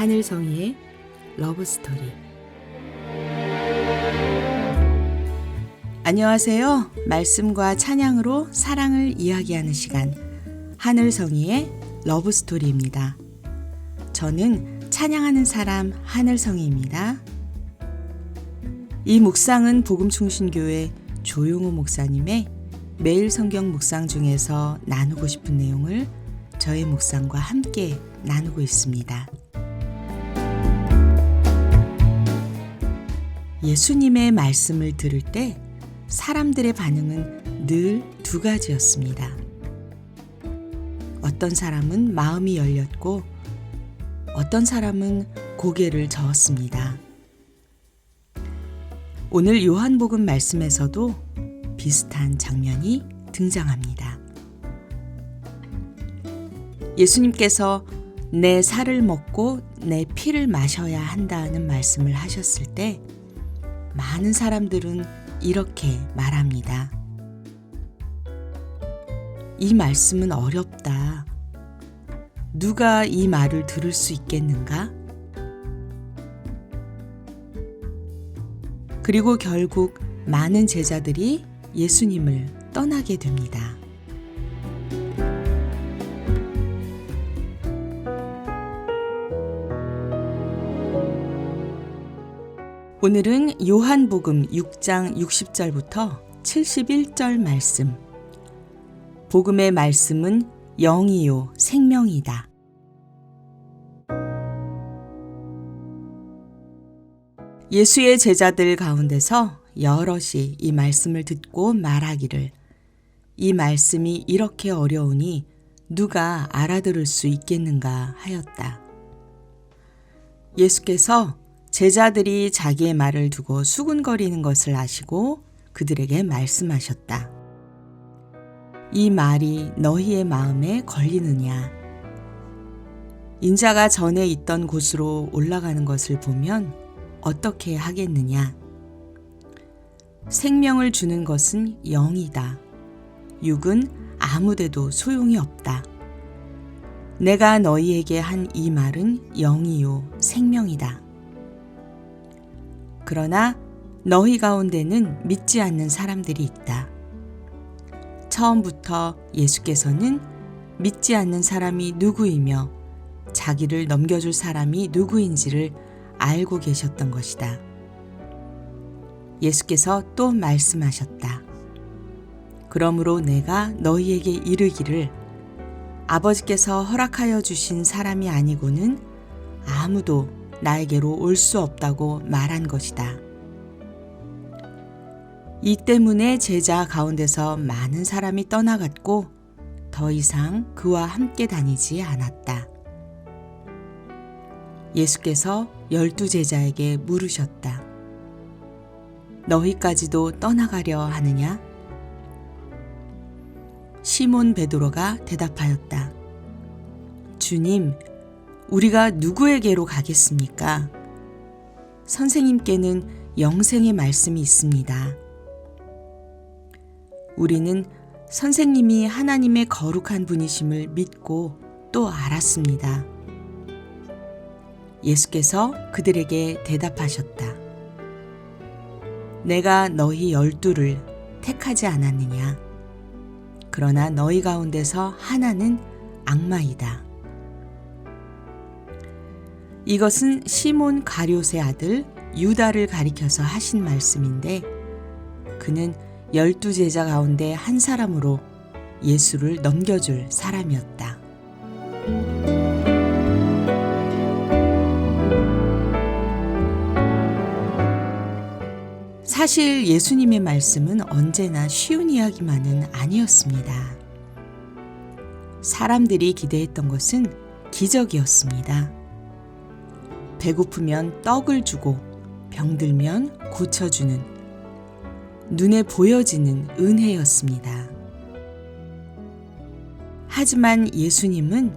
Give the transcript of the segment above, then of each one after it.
하늘성이의 러브스토리. 안녕하세요. 말씀과 찬양으로 사랑을 이야기하는 시간, 하늘성이의 러브스토리입니다. 저는 찬양하는 사람 하늘성이입니다. 이 묵상은 복음충신교회 조용호 목사님의 매일 성경 묵상 중에서 나누고 싶은 내용을 저의 묵상과 함께 나누고 있습니다. 예수님의 말씀을 들을 때 사람들의 반응은 늘 두 가지였습니다. 어떤 사람은 마음이 열렸고 어떤 사람은 고개를 저었습니다. 오늘 요한복음 말씀에서도 비슷한 장면이 등장합니다. 예수님께서 내 살을 먹고 내 피를 마셔야 한다는 말씀을 하셨을 때 많은 사람들은 이렇게 말합니다. 이 말씀은 어렵다. 누가 이 말을 들을 수 있겠는가? 그리고 결국 많은 제자들이 예수님을 떠나게 됩니다. 오늘은 요한복음 6장 60절부터 71절 말씀. 복음의 말씀은 영이요 생명이다. 예수의 제자들 가운데서 여럿이 이 말씀을 듣고 말하기를, 이 말씀이 이렇게 어려우니 누가 알아들을 수 있겠는가 하였다. 예수께서 제자들이 자기의 말을 두고 수군거리는 것을 아시고 그들에게 말씀하셨다. 이 말이 너희의 마음에 걸리느냐? 인자가 전에 있던 곳으로 올라가는 것을 보면 어떻게 하겠느냐? 생명을 주는 것은 영이다. 육은 아무데도 소용이 없다. 내가 너희에게 한 이 말은 영이요 생명이다. 그러나 너희 가운데는 믿지 않는 사람들이 있다. 처음부터 예수께서는 믿지 않는 사람이 누구이며 자기를 넘겨줄 사람이 누구인지를 알고 계셨던 것이다. 예수께서 또 말씀하셨다. 그러므로 내가 너희에게 이르기를, 아버지께서 허락하여 주신 사람이 아니고는 아무도 나에게로 올 수 없다고 말한 것이다. 이 때문에 제자 가운데서 많은 사람이 떠나갔고 더 이상 그와 함께 다니지 않았다. 예수께서 12 제자에게 물으셨다. 너희까지도 떠나가려 하느냐? 시몬 베드로가 대답하였다. 주님, 우리가 누구에게로 가겠습니까? 선생님께는 영생의 말씀이 있습니다. 우리는 선생님이 하나님의 거룩한 분이심을 믿고 또 알았습니다. 예수께서 그들에게 대답하셨다. 내가 너희 12를 택하지 않았느냐? 그러나 너희 가운데서 하나는 악마이다. 이것은 시몬 가룟의 아들 유다를 가리켜서 하신 말씀인데, 그는 12 제자 가운데 한 사람으로 예수를 넘겨줄 사람이었다. 사실 예수님의 말씀은 언제나 쉬운 이야기만은 아니었습니다. 사람들이 기대했던 것은 기적이었습니다. 배고프면 떡을 주고 병들면 고쳐주는, 눈에 보여지는 은혜였습니다. 하지만 예수님은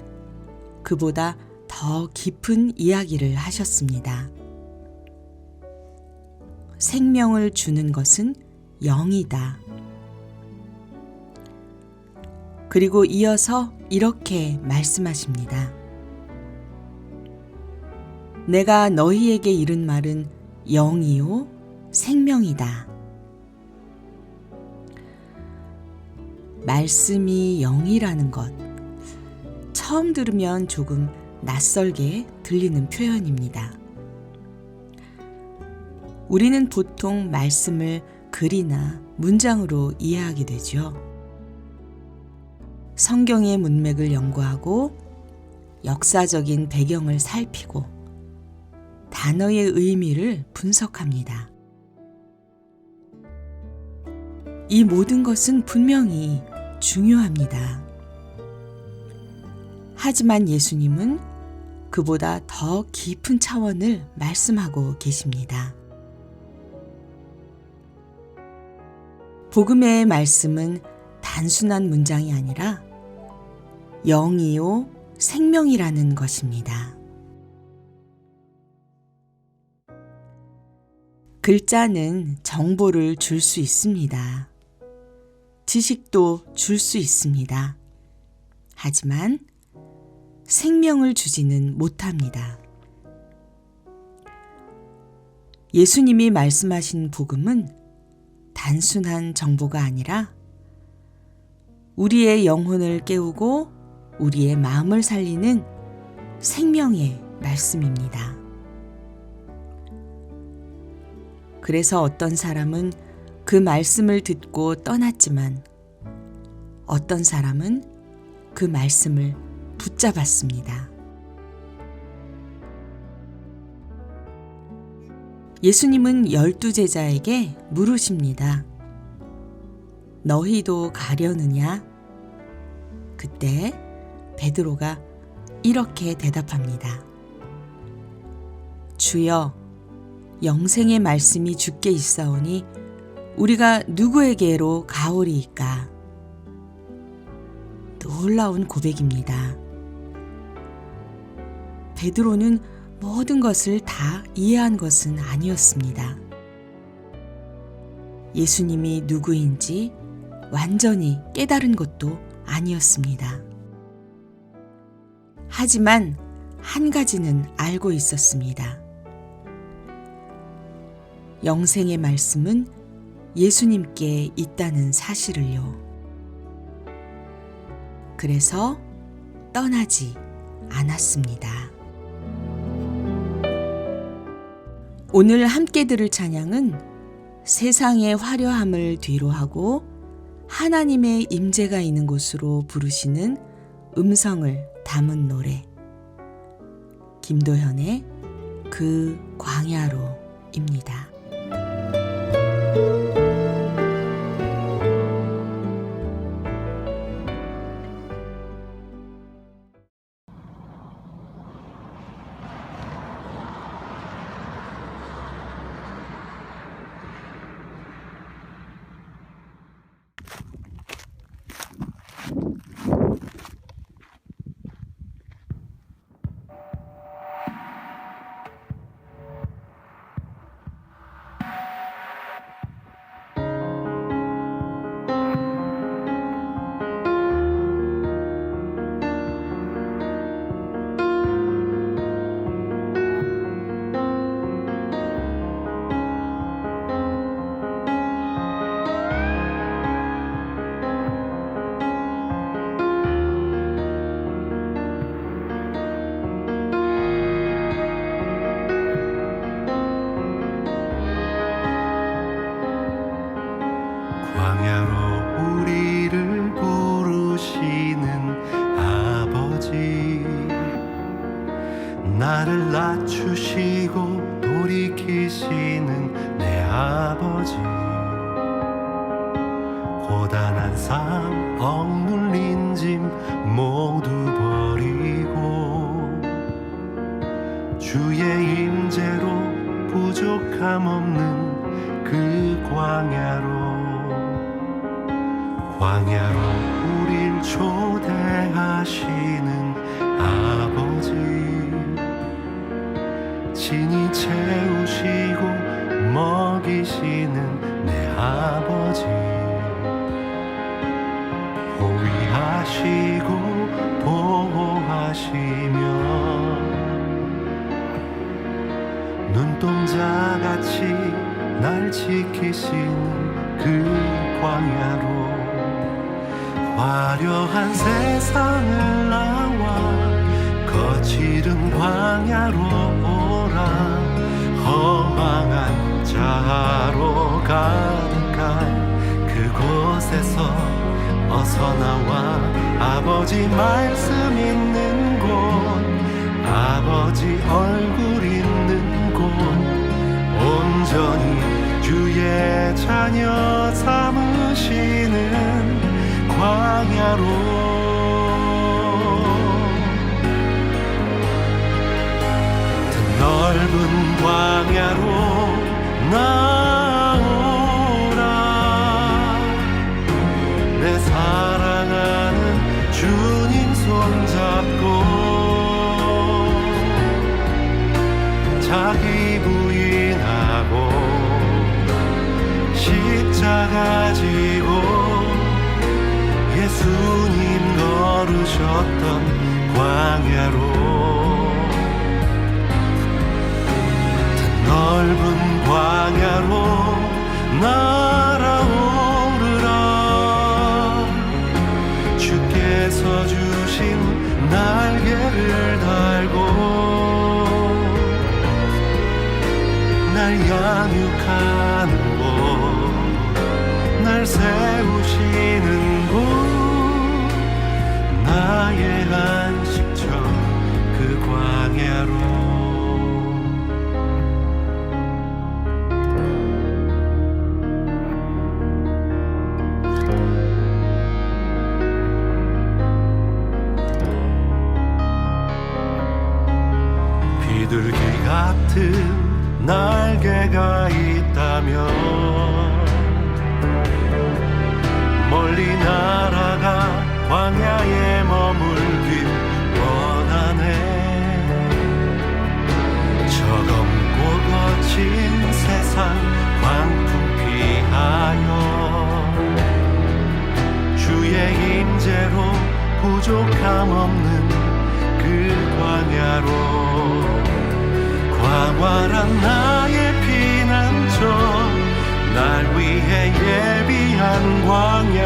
그보다 더 깊은 이야기를 하셨습니다. 생명을 주는 것은 영이다. 그리고 이어서 이렇게 말씀하십니다. 내가 너희에게 이른 말은 영이요 생명이다. 말씀이 영이라는 것. 처음 들으면 조금 낯설게 들리는 표현입니다. 우리는 보통 말씀을 글이나 문장으로 이해하게 되죠. 성경의 문맥을 연구하고 역사적인 배경을 살피고 단어의 의미를 분석합니다. 이 모든 것은 분명히 중요합니다. 하지만 예수님은 그보다 더 깊은 차원을 말씀하고 계십니다. 복음의 말씀은 단순한 문장이 아니라 영이요 생명이라는 것입니다. 글자는 정보를 줄 수 있습니다. 지식도 줄 수 있습니다. 하지만 생명을 주지는 못합니다. 예수님이 말씀하신 복음은 단순한 정보가 아니라 우리의 영혼을 깨우고 우리의 마음을 살리는 생명의 말씀입니다. 그래서 어떤 사람은 그 말씀을 듣고 떠났지만 어떤 사람은 그 말씀을 붙잡았습니다. 예수님은 12제자에게 물으십니다. 너희도 가려느냐? 그때 베드로가 이렇게 대답합니다. 주여, 영생의 말씀이 주께 있사오니 우리가 누구에게로 가오리이까? 놀라운 고백입니다. 베드로는 모든 것을 다 이해한 것은 아니었습니다. 예수님이 누구인지 완전히 깨달은 것도 아니었습니다. 하지만 한 가지는 알고 있었습니다. 영생의 말씀은 예수님께 있다는 사실을요. 그래서 떠나지 않았습니다. 오늘 함께 들을 찬양은 세상의 화려함을 뒤로하고 하나님의 임재가 있는 곳으로 부르시는 음성을 담은 노래, 김도현의 그 광야로입니다. 광야로 우리를 부르시는 아버지, 나를 낮추시고 돌이키시는 내 아버지, 고단한 삶 억눌린 짐 모두 버리고 주의 임재로 부족함 없는 그 광야로 우릴 초대하시는 아버지, 친히 채우시고 먹이시는 내 아버지, 호위하시고 보호하시며 눈동자같이 날 지키시는 그 광야로 화려한 세상을 나와 거칠은 광야로 오라 허망한 자아로 가득한 그곳에서 어서 나와 아버지 말씀 있는 곳 아버지 얼굴 있는 곳 온전히 주의 자녀 삼으시는 광야로 넓은 광야로 나오라 내 사랑하는 주님 손잡고 자기 부인하고 십자가 지고 예수님 걸으셨던 광야로 넓은 광야로 날아오르라 주께서 주신 날개를 달고 날 양육하는 곳 날 세우시는 곳 나의 안식처 그 광야로 비둘기 같은 날개가 있다면 멀리 날아가 광야에 머물길 원하네 저 검고 거친 세상 광풍 피하여 주의 임재로 부족함 없는 그 광야로 광활한 나의 피난처 날 위해 예비한 광야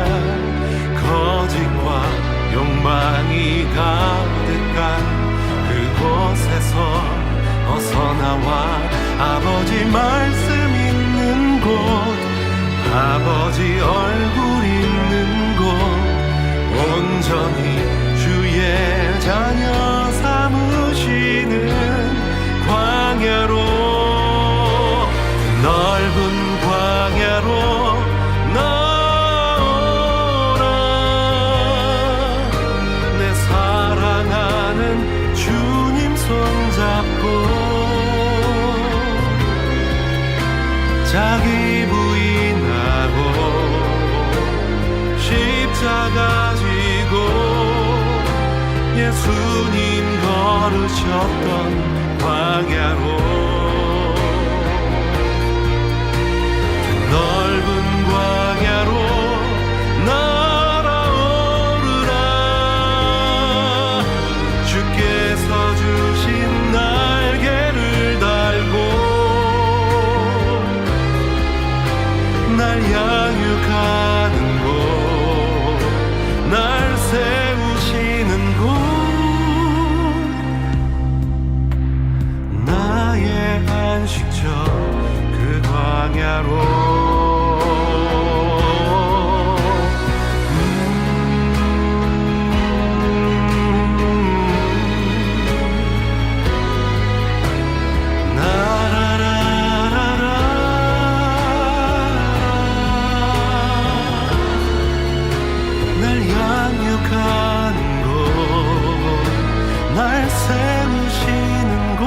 거짓과 욕망이 가득한 그곳에서 어서 나와 아버지 말씀 있는 곳 아버지 얼굴 있는 곳 온전히 주의 자녀 삼으시는 광야로 넓은 광야로 나오라 내 사랑하는 주님 손잡고 자기 부인하고 십자가 지고 예수님 걸으셨던 광야로 넓은 광야로 날아오르라 주께서 주신 날개를 달고 날 양육하는 곳 날 세우시는 곳 나의 안식처 그 광야로 날 양육하는 곳 날 세우시는 곳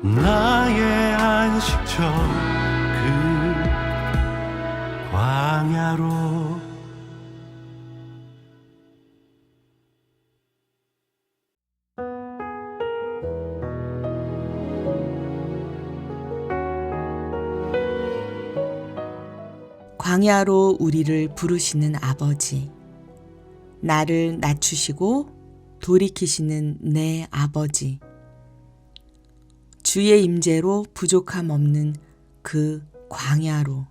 나의 안식처 그 광야로 광야로 우리를 부르시는 아버지, 나를 낮추시고 돌이키시는 내 아버지, 주의 임재로 부족함 없는 그 광야로.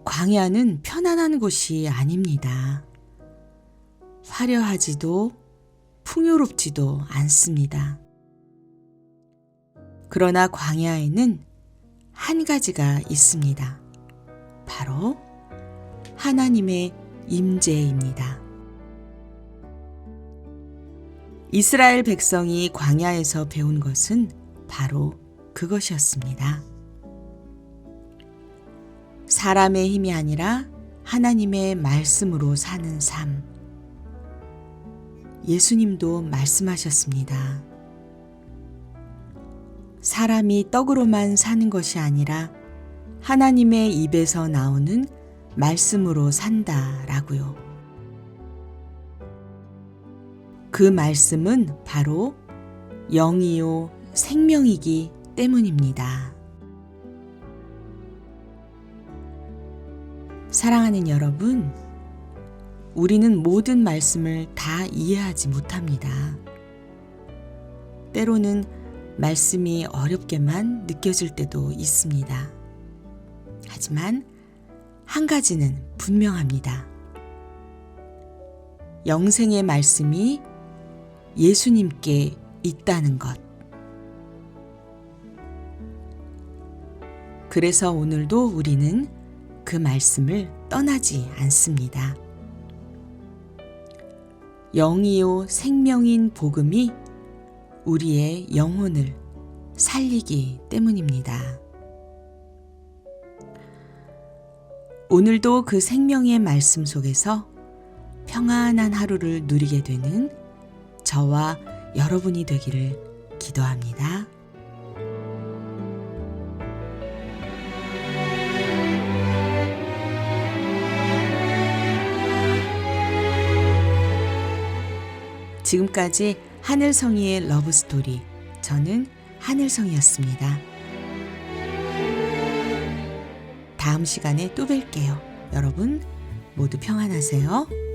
광야는 편안한 곳이 아닙니다. 화려하지도 풍요롭지도 않습니다. 그러나 광야에는 한 가지가 있습니다. 바로 하나님의 임재입니다. 이스라엘 백성이 광야에서 배운 것은 바로 그것이었습니다. 사람의 힘이 아니라 하나님의 말씀으로 사는 삶. 예수님도 말씀하셨습니다. 사람이 떡으로만 사는 것이 아니라 하나님의 입에서 나오는 말씀으로 산다라고요. 그 말씀은 바로 영이요 생명이기 때문입니다. 사랑하는 여러분, 우리는 모든 말씀을 다 이해하지 못합니다. 때로는 말씀이 어렵게만 느껴질 때도 있습니다. 하지만 한 가지는 분명합니다. 영생의 말씀이 예수님께 있다는 것. 그래서 오늘도 우리는 그 말씀을 떠나지 않습니다. 영이요 생명인 복음이 우리의 영혼을 살리기 때문입니다. 오늘도 그 생명의 말씀 속에서 평안한 하루를 누리게 되는 저와 여러분이 되기를 기도합니다. 지금까지 하늘성이의 러브스토리, 저는 하늘성이었습니다. 다음 시간에 또 뵐게요. 여러분 모두 평안하세요.